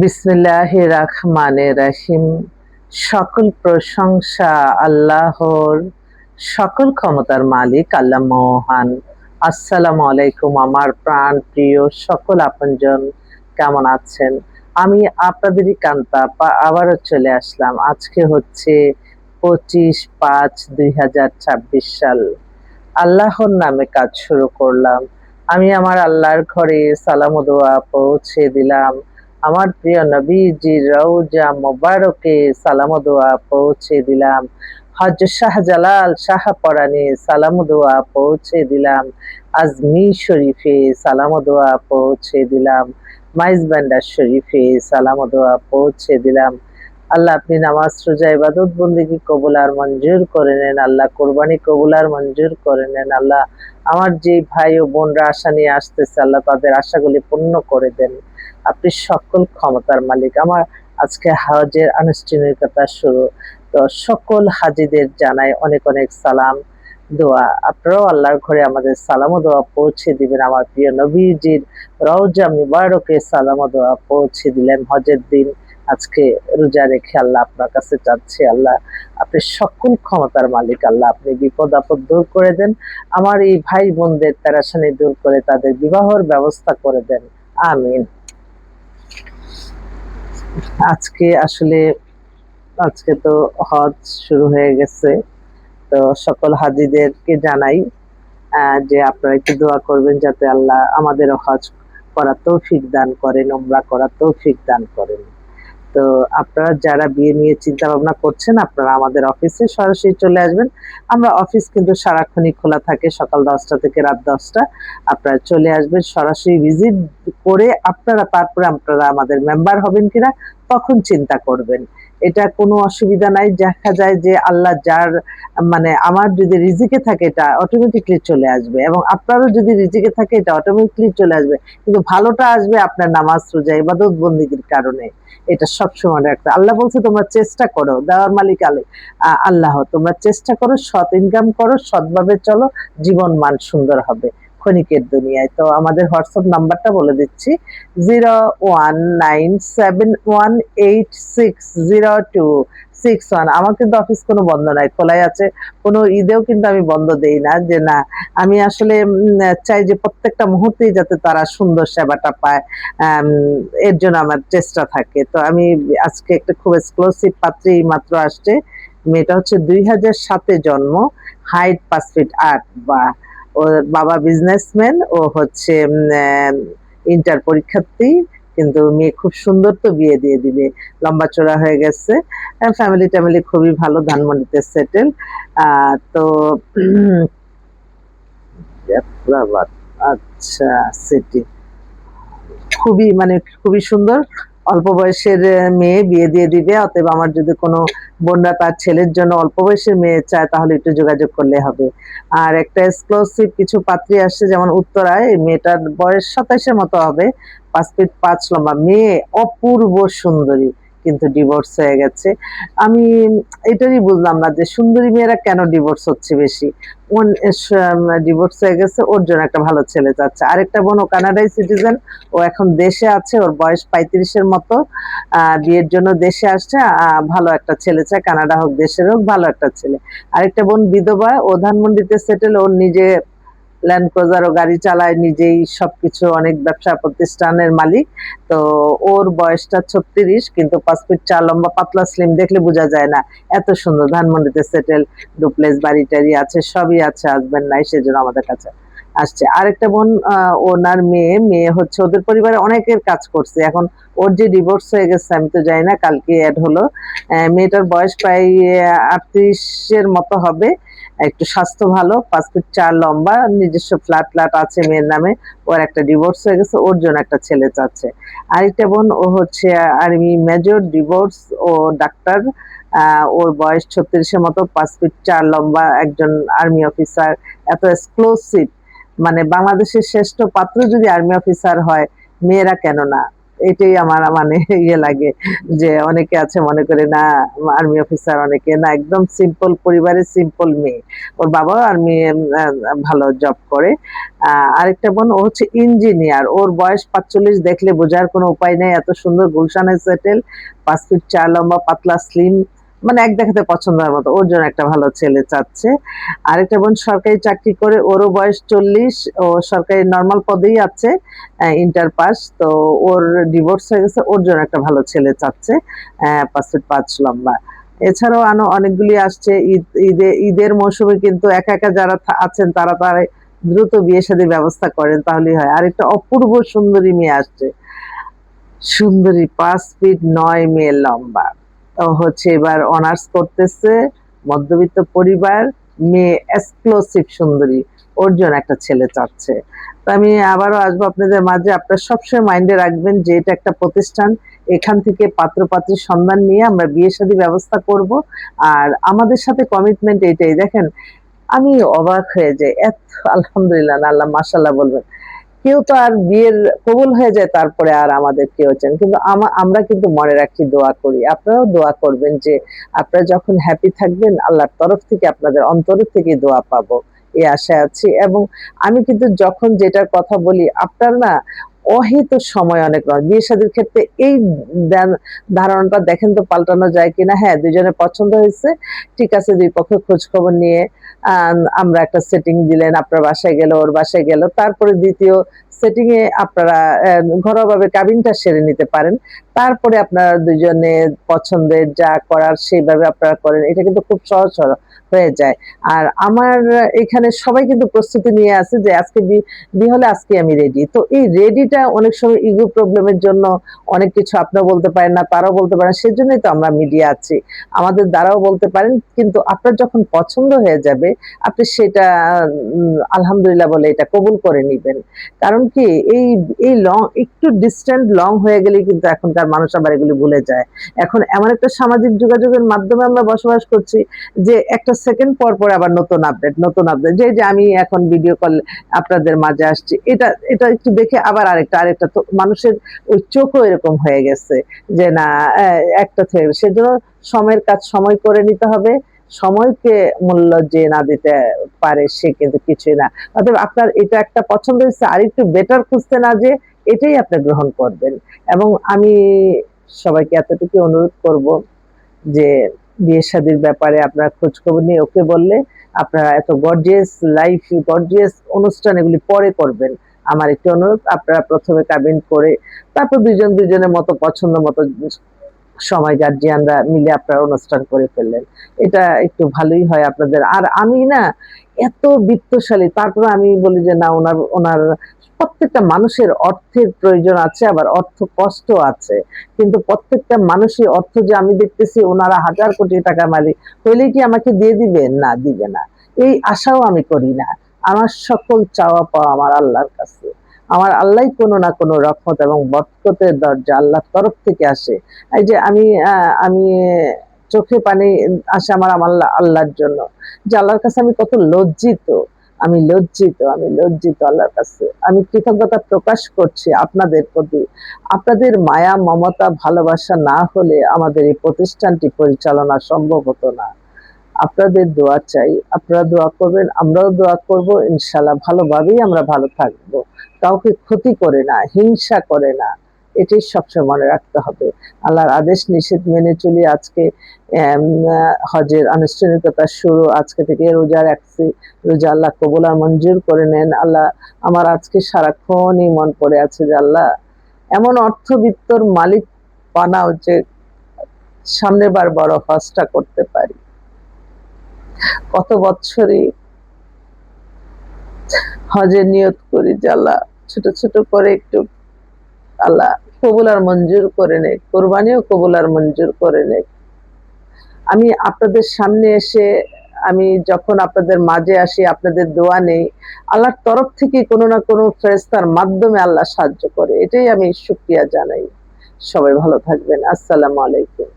বিসমিল্লাহির রহমানির রহিম। সকল প্রশংসা আল্লাহর, সকল ক্ষমতার মালিক আল্লাহ মহান। আসসালামু আলাইকুম আমার প্রাণ প্রিয় সকল আপনজন, কেমন আছেন? আমি আপনাদেরই কান্তা আবারও চলে আসলাম। আজকে হচ্ছে 25/5/2026 সাল। আল্লাহর নামে কাজ শুরু করলাম। আমি আমার আল্লাহর ঘরে সালাম ও দোয়া পৌঁছে দিলাম। আমার প্রিয় নবীজির রওজা মোবারকে সালাম ও দোয়া পৌঁছে দিলাম। হযরত শাহজালাল শাহপরাণে সালাম ও দোয়া পৌঁছে দিলাম। আজমির শরীফে সালাম ও দোয়া পৌঁছে দিলাম। মাইজবান্ডার শরীফে সালাম ও দোয়া পৌঁছে দিলাম। আল্লাহ আপনি নামাজ রোজা ইবাদত বন্দেগী কবুল আর মঞ্জুর করে নেন। আল্লাহ কোরবানি কবুল আর মঞ্জুর করে নেন। আল্লাহ আমার যে ভাই ও বোনরা আশা নিয়ে আসতেছে, আল্লাহ তাদের আশাগুলি পূর্ণ করে দেন। আপনি সকল ক্ষমতার মালিক। আমার আজকে হজের আনুষ্ঠানিকতা শুরু। তো সকল হাজিদের জানাই অনেক অনেক সালাম, দোয়া। আপনারাও আল্লাহর ঘরে আমাদের সালাম ও দোয়া পৌঁছে দিবেন। আমার প্রিয় নবীজির রওজা মুবারকে সালাম ও দোয়া পৌঁছে দিলেন হজের দিন। আজকে রোজা রেখে আল্লাহ আপনার কাছে চাচ্ছি, আল্লাহ আপনি সকল ক্ষমতার মালিক। আল্লাহ আপনি বিপদ আপদ দূর করে দেন। আমার এই ভাই বোনদের পেরেশানি দূর করে তাদের বিবাহর ব্যবস্থা করে দেন। আমিন। আজকে তো হজ শুরু হয়ে গেছে। তো সকল হাজিদেরকে জানাই যে আপনারা একটু দোয়া করবেন যাতে আল্লাহ আমাদেরও হজ করার তৌফিক দান করেন, উমরা করার তৌফিক দান করেন। তো আপনারা যারা বিয়ে নিয়ে চিন্তা ভাবনা করছেন, আপনারা আমাদের অফিসে সরাসরি চলে আসবেন। আমরা অফিস কিন্তু সারাক্ষণই খোলা থাকে, সকাল 10টা থেকে রাত 10টা। আপনারা চলে আসবেন, সরাসরি ভিজিট করে তারপরে আপনারা আমাদের মেম্বার হবেন কিনা তখন চিন্তা করবেন। এটা কোনো অসুবিধা নাই। দেখা যায় যে আল্লাহ যার মানে আমার যদি রিজিকে থাকে এটা অটোমেটিকলি চলে আসবে, এবং আপনারও যদি রিজিকে থাকে এটা অটোমেটিকলি চলে আসবে। কিন্তু ভালোটা আসবে আপনার নামাজ রোজা ইবাদত বন্দেগীর কারণে। এটা সবসময় রাখতে আল্লাহ বলছে তোমরা চেষ্টা করো, দেওয়ার মালিক আল্লাহ। তোমরা চেষ্টা করো, সৎ ইনকাম করো, সৎভাবে চলো, জীবন মান সুন্দর হবে ক্ষণিকের দুনিয়ায়। তো আমাদের হোয়াটসঅ্যাপ নাম্বারটা বলে দিচ্ছি, 019718600261। আমার কিন্তু অফিস কোনো বন্ধ নাই, খোলাই আছে। কোনো ঈদেও কিন্তু আমি বন্ধ দেই না, যে না আমি আসলে চাই যে প্রত্যেকটা মুহূর্তেই যাতে তারা সুন্দর সেবাটা পায়। এর জন্য আমার চেষ্টা থাকে। তো আমি আজকে একটা খুব এক্সক্লুসিভ পাত্রী মাত্র আসছে। মেয়েটা হচ্ছে 2007-এ জন্ম, হাইট 5 ফিট 8 বা। ওর বাবা বিজনেসম্যান, ও হচ্ছে ইন্টার পরীক্ষার্থী। কিন্তু মেয়ে খুব সুন্দর, তো বিয়ে দিয়ে দিবে। লম্বা চড়া হয়ে গেছে, ফ্যামিলি ট্যামিলি খুবই ভালো, ধানমন্ডিতে সেটেল। তো আচ্ছা, সিটি খুবই সুন্দর। অল্প বয়সের মেয়ে বিয়ে দিয়ে দিবে। অতএব আমার যদি কোনো বোনরা তার ছেলের জন্য অল্প বয়সের মেয়ে চায় তাহলে একটু যোগাযোগ করলে হবে। আর একটা এক্সক্লুসিভ কিছু পাত্রী আসছে, যেমন উত্তরায়। এই মেয়েটার বয়স 27-এর মতো হবে, 5 ফিট 5 লম্বা মেয়ে, অপূর্ব সুন্দরী, কিন্তু ডিভোর্স হয়ে গেছে। আমি এটাই বুঝলাম না যে সুন্দরী মেয়েরা কেন ডিভোর্স হচ্ছে বেশি। ডিভোর্স হয়ে গেছে, ওর জন্য একটা ভালো ছেলে চাচ্ছে। আরেকটা বোন, ও কানাডায় সিটিজেন, ও এখন দেশে আছে, ওর বয়স 35-এর মতো। বিয়ের জন্য দেশে আসছে, ভালো একটা ছেলে চায়, কানাডা হোক দেশের হোক, ভালো একটা ছেলে। আরেকটা বোন বিধবা, ও ধানমন্ডিতে সেটেল, ওর নিজে ল্যান্ড ক্রুজার ও গাড়ি চালায়, নিজেই সবকিছু, অনেক ব্যবসা প্রতিষ্ঠানের মালিক। তো ওর বয়সটা 36, কিন্তু 5 ফিট 4 লম্বা, পাতলা স্লিম, দেখলে বোঝা যায় না। এত সুন্দর, ধানমন্ডিতে সেটেল, ডুপ্লেক্স বাড়ি টাড়ি আছে, সবই আছে, হাজবেন্ড নাই, সেজন্য আমাদের কাছে আসছে। আরেকটা বোন, ওনার মেয়ে হচ্ছে, ওদের পরিবারে অনেকের কাজ করছে। এখন ওর যে ডিভোর্স হয়ে গেছে আমি তো জানি না, কালকে অ্যাড হলো। মেয়েটার বয়স প্রায় 38-এর মতো হবে। একটু স্বাস্থ্য ভালো, 5 ফিট 4 লম্বা, নিজস্ব ফ্ল্যাট আছে মেয়ের নামে। ওর একটা ডিভোর্স হয়ে গেছে, ওর জন্য একটা ছেলে চাচ্ছে। আরেকটা বোন, ও হচ্ছে আর্মি মেজর, ডিভোর্স, ও ডাক্তার। ওর বয়স 36-এর মতো, 5 ফিট 4 লম্বা, একজন আর্মি অফিসার। এত এক্সক্লুসিভ, মানে বাংলাদেশের শ্রেষ্ঠ পাত্র যদি আর্মি অফিসার হয়, মেয়েরা কেন না। এটাই আমার মানে ইয়ে লাগে যে অনেকে আছে মনে করে না আর্মি অফিসার, অনেকে না একদম সিম্পল পরিবারের সিম্পল মেয়ে। ওর বাবাও আর্মি ভালো জব করে। আরেকটা বোন ও হচ্ছে ইঞ্জিনিয়ার, ওর বয়স ৪৫, দেখলে বোঝার কোনো উপায় নেই, এত সুন্দর গুলশানে সেটেল, 5 ফিট 4 লম্বা, পাতলা স্লিম, মানে এক দেখাতে পছন্দ হওয়ার মতো, ওর জন্য একটা ভালো ছেলে চাচ্ছে। আরেকটা বোন সরকারি চাকরি করে, ওরও বয়স ৪০, ও সরকারি নর্মাল পদেই আছে, ইন্টার পাস, তো ওর ডিভোর্স হয়ে গেছে, ওর জন্য একটা ভালো ছেলে চাচ্ছে, 5 ফিট 5 লম্বা। এছাড়াও অনেকগুলি আসছে। ঈদের মৌসুমে কিন্তু একা একা যারা আছেন তারা দ্রুত বিয়ে শাদীর ব্যবস্থা করেন, তাহলেই হয়। আরেকটা অপূর্ব সুন্দরী মেয়ে আসছে, সুন্দরী, 5 ফিট 9 মেয়ে লম্বা, ও হচ্ছে এবার অনার্স করতেছে, মধ্যবিত্ত পরিবার, মেয়ে এক্সক্লুসিভ সুন্দরী, ওর জন্য একটা ছেলে চাচ্ছে। তো আমি আবারও আসবো আপনাদের মাঝে। আপনারা সবসময় মাইন্ডে রাখবেন যে এটা একটা প্রতিষ্ঠান, এখান থেকে পাত্রপাত্রীর সন্ধান নিয়ে আমরা বিয়ে শাদী ব্যবস্থা করব। আর আমাদের সাথে কমিটমেন্ট এটাই, দেখেন আমি অবাক হয়ে যাই, এত আলহামদুলিল্লাহ না আল্লাহ মাশাল্লাহ বলবেন, কেউ তো আর বিয়ের কবুল হয়ে যায় তারপরে আর আমাদের কেউ চান, কিন্তু আমরা কিন্তু মনে রাখি, দোয়া করি, আপনারাও দোয়া করবেন যে আপনারা যখন হ্যাপি থাকবেন আল্লাহর তরফ থেকে আপনাদের অন্তরের থেকে দোয়া পাবো, এই আশায় আছি। এবং আমি কিন্তু যখন যেটার কথা বলি, আপনার না অহিত সময় অনেক নয় বিয়ে শাদীর ক্ষেত্রে, এই ধারণাটা দেখেন তো পাল্টানো যায় কিনা। হ্যাঁ, দুজনের পছন্দ হয়েছে, ঠিক আছে, দুই পক্ষের খোঁজ খবর নিয়ে আমরা একটা সেটিং দিলেন, আপনার বাসায় গেল, ওর বাসায় গেল, তারপরে দ্বিতীয় সেটিং এ আপনারা ঘরোয়াভাবে কাবিনটা সেরে নিতে পারেন, তারপরে আপনারা দুজনে পছন্দের যা করার সেইভাবে আপনারা করেন, এটা কিন্তু খুব সহজ সরল হয়ে যায়। আর আমার এখানে সবাই কিন্তু প্রস্তুতি নিয়ে আছে যে আজকে বিয়ে হলে আজকে আমি রেডি। তো এই রেডিটা অনেক সময় ইগো প্রবলেমের জন্য অনেক কিছু আপনারা বলতে পারেন না, তারাও বলতে পারেন, সেজন্যই তো আমরা মিডিয়া আছি, আমাদের দ্বারাও বলতে পারেন, কিন্তু আপনার যখন পছন্দ হয়ে যাবে আপনি সেটা আলহামদুলিল্লাহ বলে এটা কবুল করে নিবেন। কারণ কি, এই এই লং একটু ডিস্টেন্ট লং হয়ে গেলে কিন্তু এখনকার মানুষ আবার এগুলি ভুলে যায়। এখন এমন একটা সামাজিক যোগাযোগের মাধ্যমে আমরা বসবাস করছি যে একটা সেকেন্ড পর পর আবার নতুন আপডেট, নতুন আপডেট, যে আমি এখন ভিডিও কল আপনাদের মাঝে আসছি, এটা এটা একটু দেখে আবার আরেকটা, তো মানুষের ওই চোখও এরকম হয়ে গেছে যে না একটা থেকে, সেজন্য সময়ের কাজ সময় করে নিতে হবে। সময়কে মূল্য যে না দিতে পারে সে কিন্তু কিছুই না। অতএব আপনার এটা একটা পছন্দ হয়েছে, আর একটু বেটার খুঁজতে না, যে এটাই আপনি গ্রহণ করবেন। এবং আমি সবাইকে এতটুকু অনুরোধ করব যে বিয়ে শাদীর ব্যাপারে আপনারা খোঁজ খবর নিয়ে ওকে বললে আপনারা এত গর্জিয়াস লাইফ, গর্জিয়াস অনুষ্ঠান এগুলি পরে করবেন। আমার একটি অনুরোধ, আপনারা প্রথমে কাবিন করে তারপর দুজন দুজনের মতো পছন্দ মতো সময় গার্জিয়ানরা মিলে আপনারা অনুষ্ঠান করে ফেললেন, এটা একটু ভালোই হয় আপনাদের। আর আমি না এত বিত্তশালী, তারপরে আমি বলি যে না, ওনার ওনার প্রত্যেকটা মানুষের অর্থের প্রয়োজন আছে, আবার অর্থ কষ্ট আছে, কিন্তু প্রত্যেকটা মানুষই অর্থ, যে আমি দেখতেছি ওনারা 1000 কোটি টাকা মালিক, হইলে কি আমাকে দিয়ে দিবে? না, দিবে না, এই আশাও আমি করি না। আমার সকল চাওয়া পাওয়া আমার আল্লাহর কাছে, আমার আল্লাহ কোনো না কোনো রহমত এবং বরকতের দরজা আল্লাহর তরফ থেকে আসে। এই যে আমি চোখে পানি আসে আমার আল্লাহর জন্য, যে আল্লাহর কাছে আমি কত লজ্জিত, আমি লজ্জিত আল্লাহর কাছে। আমি কৃতজ্ঞতা প্রকাশ করছি আপনাদের প্রতি। আপনাদের মায়া মমতা ভালোবাসা না হলে আমাদের এই প্রতিষ্ঠানটি পরিচালনা সম্ভব হতো না। আপনাদের দোয়া চাই, আপনারা দোয়া করবেন, আমরাও দোয়া করব, ইনশাল্লাহ ভালোভাবেই আমরা ভালো থাকবো, কাউকে ক্ষতি করে না, হিংসা করে না, এটাই সবসময় মনে রাখতে হবে। আল্লাহর আদেশ নিষেধ মেনে চলি। আজকে হজের আনুষ্ঠানিকতা শুরু, আজকে থেকে রোজা রাখছি, রোজা আল্লাহ কবুল আর মঞ্জুর করে নেন। আল্লাহ, আমার আজকে সারাক্ষণই মন পড়ে আছে যে আল্লাহ এমন অর্থবিত্তর মালিক বানাও যে সামনের বার বড় হজটা করতে পারি। কত বছরই হজের নিয়ত করি যে আল্লাহ ছোট ছোট করে একটু আল্লাহ কবুল আর মঞ্জুর করে নে, কোরবানিও কবুল আর মঞ্জুর করে নে। আমি আপনাদের সামনে এসে, আমি যখন আপনাদের মাঝে আসি, আপনাদের দোয়া নেই, আল্লাহর তরফ থেকে কোনো না কোনো ফেরেশতার মাধ্যমে আল্লাহ সাহায্য করে, এটাই আমি শুকরিয়া জানাই। সবাই ভালো থাকবেন। আসসালামু আলাইকুম।